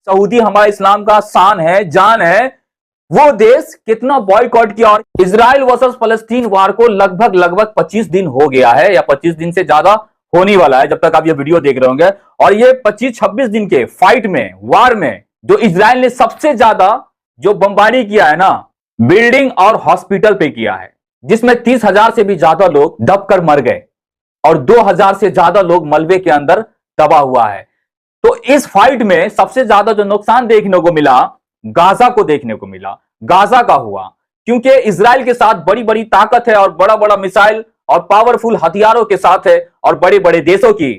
Saudi हमारा इस्लाम का शान है, जान है, वो देश कितना बॉयकॉट किया। और इजराइल वर्सेस फलस्तीन वार को लगभग 25 दिन हो गया है या 25 दिन से ज्यादा होने वाला है जब तक आप ये वीडियो देख रहे होंगे। और ये 25-26 दिन के फाइट में, वार में, जो इजराइल ने सबसे ज्यादा जो बमबारी किया है ना, बिल्डिंग और हॉस्पिटल पे किया है, जिसमें 30,000 से भी ज्यादा लोग दबकर मर गए और 2,000 से ज्यादा लोग मलबे के अंदर दबा हुआ है। तो इस फाइट में सबसे ज्यादा जो नुकसान देखने को मिला, गाजा को देखने को मिला। गाजा का हुआ क्योंकि इजराइल के साथ बड़ी बड़ी ताकत है और बड़ा बड़ा मिसाइल और पावरफुल हथियारों के साथ है और बड़े बड़े देशों की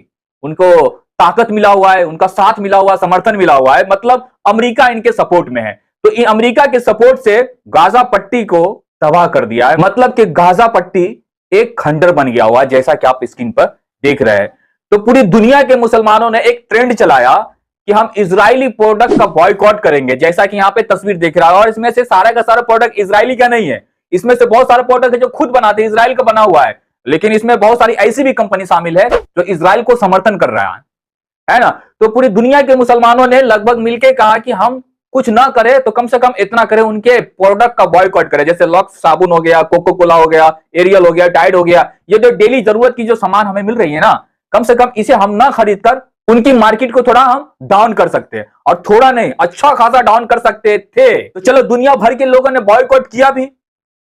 उनको ताकत मिला हुआ है, उनका साथ मिला हुआ, समर्थन मिला हुआ है। मतलब अमेरिका इनके सपोर्ट में है। तो इन अमेरिका के सपोर्ट से गाजा पट्टी को तबाह कर दिया है। मतलब कि गाजा पट्टी एक खंडर बन गया हुआ है, जैसा कि आप स्क्रीन पर देख रहे हैं। तो पूरी दुनिया के मुसलमानों ने एक ट्रेंड चलाया कि हम इजरायली प्रोडक्ट का बॉयकॉट करेंगे, जैसा कि यहां पे तस्वीर देख रहा है। और इसमें से सारा का सारा प्रोडक्ट इजरायली का नहीं है, इसमें से बहुत सारे प्रोडक्ट है जो खुद बनाते हैं, इजराइल का बना हुआ है। लेकिन इसमें बहुत सारी ऐसी भी कंपनी शामिल है जो इजराइल को समर्थन कर रहा है ना। तो पूरी दुनिया के मुसलमानों ने लगभग मिलकर कहा कि हम कुछ ना करें तो कम से कम इतना करें, उनके प्रोडक्ट का बॉयकॉट करें। जैसे लक्स साबुन हो गया, कोको कोला हो गया, एरियल हो गया, टाइड हो गया, ये जो डेली जरूरत की जो सामान हमें मिल रही है ना, कम से कम इसे हम ना खरीद कर उनकी मार्केट को थोड़ा हम डाउन कर सकते हैं। और थोड़ा नहीं, अच्छा खासा डाउन कर सकते थे। तो चलो, दुनिया भर के लोगों ने बॉयकॉट किया भी,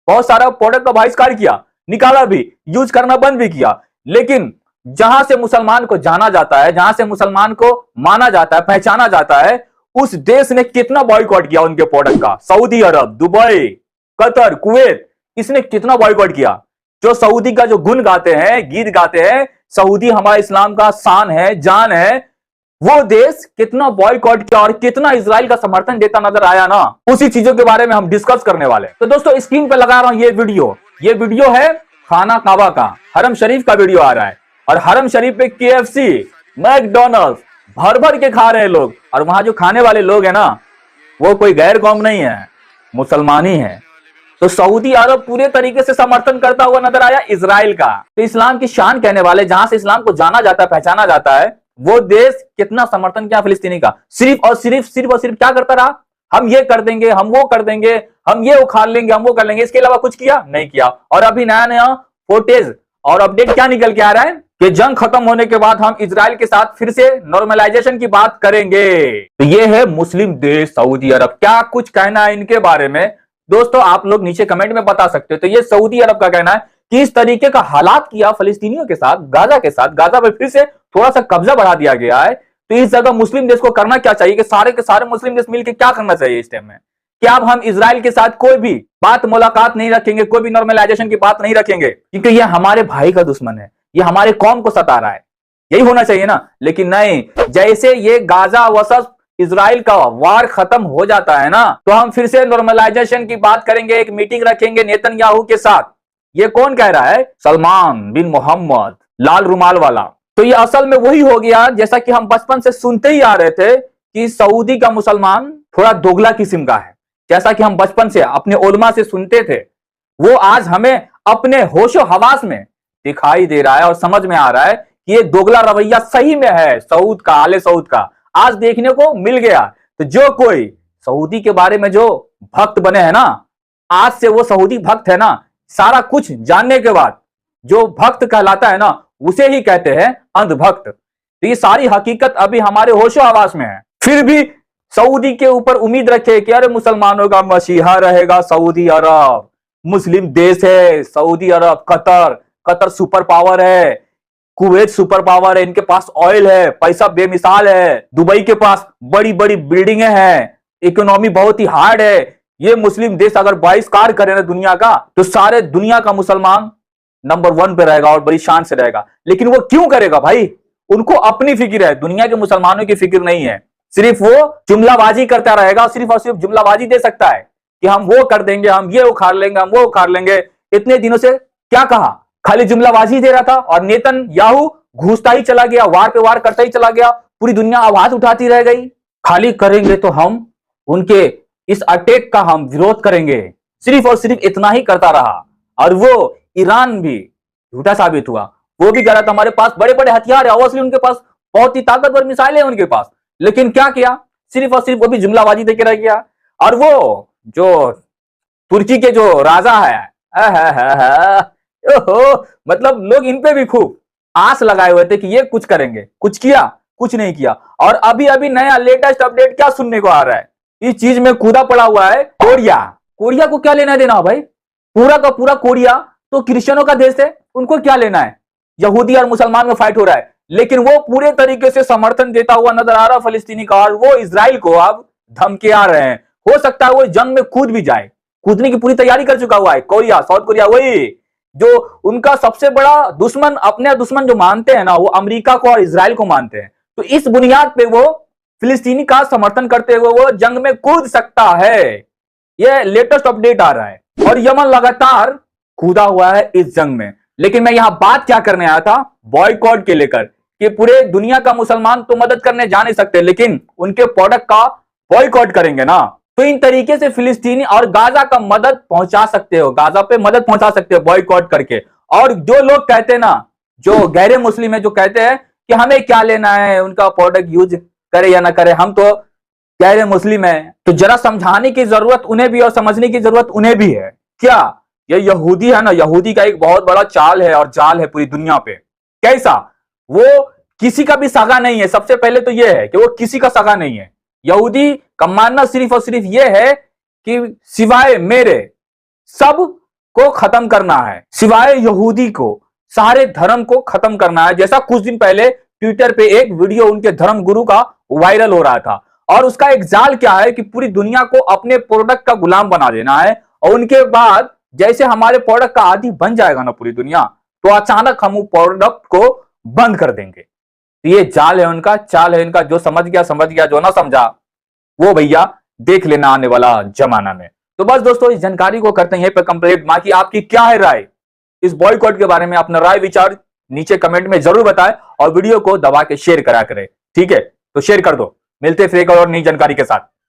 बहुत सारा प्रोडक्ट का बहिष्कार किया, निकाला भी, यूज करना बंद भी किया। लेकिन जहां से मुसलमान को जाना जाता है, जहां से मुसलमान को माना जाता है, पहचाना जाता है, उस देश ने कितना बॉयकॉट किया उनके प्रोडक्ट का। सऊदी अरब, दुबई, कतर, कुवैत, इसने कितना बॉयकॉट किया। जो सऊदी का जो गुण गाते हैं, गीत गाते हैं, सऊदी हमारा इस्लाम का शान है, जान है, वो देश कितना बॉयकॉट किया और कितना इजराइल का समर्थन देता नजर आया ना, उसी चीजों के बारे में हम डिस्कस करने वाले। तो दोस्तों, स्क्रीन पे लगा रहा हूं ये वीडियो है खाना काबा का, हरम शरीफ का वीडियो आ रहा है। और हरम शरीफ पे KFC, मैकडोनल्ड्स भर भर के खा रहे हैं लोग। और वहां जो खाने वाले लोग हैं ना, वो कोई गैर कौम नहीं है, मुसलमान ही है। तो सऊदी अरब पूरे तरीके से समर्थन करता हुआ नजर आया इजराइल का। तो इस्लाम की शान कहने वाले, जहां से इस्लाम को जाना जाता है, पहचाना जाता है, वो देश कितना समर्थन किया फिलिस्तीनी का। सिर्फ और सिर्फ क्या करता रहा, हम ये कर देंगे, हम वो कर देंगे, हम ये उखाड़ लेंगे, हम वो कर लेंगे। इसके अलावा कुछ किया नहीं किया। और अभी नया नया फुटेज और अपडेट क्या निकल के आ रहा है कि जंग खत्म होने के बाद हम इजराइल के साथ फिर से नॉर्मलाइजेशन की बात करेंगे। तो ये है मुस्लिम देश सऊदी अरब। क्या कुछ कहना है इनके बारे में दोस्तों, आप लोग नीचे कमेंट में बता सकते हो। तो ये सऊदी अरब का कहना है कि इस तरीके का हालात किया फलस्तीनियों के साथ, गाजा के साथ, गाजा पर फिर से थोड़ा सा कब्जा बढ़ा दिया गया है। तो इस जगह मुस्लिम देश को करना क्या चाहिए कि सारे के सारे मुस्लिम देश मिलकर क्या करना चाहिए इस टाइम में, कि अब हम इजराइल के साथ कोई भी बात मुलाकात नहीं रखेंगे, कोई भी नॉर्मलाइजेशन की बात नहीं रखेंगे, क्योंकि ये हमारे भाई का दुश्मन है, ये हमारे कौम को सता रहा है। यही होना चाहिए ना। लेकिन नहीं, जैसे ये गाजा वर्सेस इजराइल का वार खत्म हो जाता है ना, तो हम फिर से नॉर्मलाइजेशन की बात करेंगे, एक मीटिंग रखेंगे नेतन्याहू के साथ। ये कौन कह रहा है? सलमान बिन मोहम्मद, लाल रुमाल वाला। तो ये असल में वही हो गया जैसा कि हम बचपन से सुनते ही आ रहे थे कि सऊदी का मुसलमान थोड़ा दोगला किस्म का है। जैसा कि हम बचपन से अपने उलमा से सुनते थे, वो आज हमें अपने होशो हवास में दिखाई दे रहा है और समझ में आ रहा है कि ये दोगला रवैया सही में है सऊद का, आले सऊद का, आज देखने को मिल गया। तो जो कोई सऊदी के बारे में जो भक्त बने हैं ना, आज से वो सऊदी भक्त है ना, सारा कुछ जानने के बाद जो भक्त कहलाता है ना, उसे ही कहते हैं अंधभक्त। तो ये सारी हकीकत अभी हमारे होशो हवास में है। फिर भी सऊदी के ऊपर उम्मीद रखे कि अरे मुसलमानों का मसीहा रहेगा सऊदी अरब, मुस्लिम देश है सऊदी अरब। कतर सुपर पावर है, कुवैत सुपर पावर है, इनके पास ऑयल है, पैसा बेमिसाल है, दुबई के पास बड़ी बड़ी बिल्डिंगें हैं, इकोनॉमी बहुत ही हार्ड है। ये मुस्लिम देश अगर बहिष्कार करे ना दुनिया का, तो सारे दुनिया का मुसलमान नंबर 1 पे रहेगा और बड़ी शान से रहेगा। लेकिन वो क्यों करेगा भाई? उनको अपनी फिक्र है, दुनिया के मुसलमानों की फिक्र नहीं है। सिर्फ वो जुमलाबाजी करता रहेगा, सिर्फ और सिर्फ जुमलाबाजी दे सकता है कि हम वो कर देंगे, हम ये उखाड़ लेंगे, हम वो उखाड़ लेंगे। इतने दिनों से क्या कहा? खाली जुमलाबाजी दे रहा था और नेतन्याहू घुसता ही चला गया, वार पे वार करता ही चला गया, पूरी दुनिया आवाज उठाती रह गई। खाली करेंगे तो हम उनके इस अटैक का हम विरोध करेंगे, सिर्फ और सिर्फ इतना ही करता रहा। और वो ईरान भी झूठा साबित हुआ। वो भी कह रहा था हमारे पास बड़े बड़े हथियार है, ऑब्वियसली उनके पास बहुत ही ताकतवर मिसाइल है उनके पास। लेकिन क्या किया? सिर्फ और सिर्फ वो भी जुमलाबाजी देके रह गया। और वो जो तुर्की के जो राजा है, ओहो, मतलब लोग इन पे भी खूब आस लगाए हुए थे कि ये कुछ करेंगे, कुछ किया, कुछ नहीं किया। और अभी अभी नया लेटेस्ट अपडेट क्या सुनने को आ रहा है, इस चीज में कूदा पड़ा हुआ है कोरिया। कोरिया को क्या लेना देना भाई, पूरा का पूरा कोरिया तो क्रिश्चियनों का देश है, उनको क्या लेना है, यहूदी और मुसलमान में फाइट हो रहा है, लेकिन वो पूरे तरीके से समर्थन देता हुआ नजर आ रहा फलस्तीनी का, और वो इजराइल को अब धमके आ रहे हैं। हो सकता है वो जंग में कूद भी जाए, कूदने की पूरी तैयारी कर चुका हुआ है कोरिया, साउथ कोरिया, वही जो उनका सबसे बड़ा दुश्मन, अपने दुश्मन जो मानते हैं ना, वो अमेरिका को और इजराइल को मानते हैं। तो इस बुनियाद पे वो फिलिस्तीनी का समर्थन करते हुए वो जंग में कूद सकता है। यह लेटेस्ट अपडेट आ रहा है, और यमन लगातार कूदा हुआ है इस जंग में। लेकिन मैं यहां बात क्या करने आया था, बॉयकॉट के लेकर, कि पूरे दुनिया का मुसलमान तो मदद करने जा नहीं सकते, लेकिन उनके प्रोडक्ट का बॉयकॉट करेंगे ना, तो इन तरीके से फिलिस्तीनी और गाजा का मदद पहुंचा सकते हो, गाजा पे मदद पहुंचा सकते हो बॉयकॉट करके। और जो लोग कहते हैं ना, जो गैर मुस्लिम है, जो कहते हैं कि हमें क्या लेना है उनका प्रोडक्ट यूज करे या ना करे, हम तो गैर मुस्लिम है, तो जरा समझाने की जरूरत उन्हें भी और समझने की जरूरत उन्हें भी है। क्या ये यहूदी है ना, यहूदी का एक बहुत बड़ा चाल है और जाल है पूरी दुनिया पे। कैसा, वो किसी का भी सगा नहीं है। सबसे पहले तो यह है कि वो किसी का सगा नहीं है। यहूदी का मानना सिर्फ और सिर्फ यह है कि सिवाय मेरे सब को खत्म करना है, सिवाय यहूदी को सारे धर्म को खत्म करना है। जैसा कुछ दिन पहले ट्विटर पे एक वीडियो उनके धर्म गुरु का वायरल हो रहा था, और उसका एक जाल क्या है कि पूरी दुनिया को अपने प्रोडक्ट का गुलाम बना देना है, और उनके बाद जैसे हमारे प्रोडक्ट का आदी बन जाएगा ना पूरी दुनिया, तो अचानक हम प्रोडक्ट को बंद कर देंगे। तो ये जाल है उनका, चाल है इनका। जो समझ गया समझ गया, जो ना समझा वो भैया देख लेना आने वाला जमाना में। तो बस दोस्तों, इस जानकारी को करते हैं यहीं पे कंप्लीट। बाकी आपकी क्या है राय इस बॉयकॉट के बारे में, अपना राय विचार नीचे कमेंट में जरूर बताएं, और वीडियो को दबा के शेयर करा करें। ठीक है, तो शेयर कर दो। मिलते फिर एक और नई जानकारी के साथ।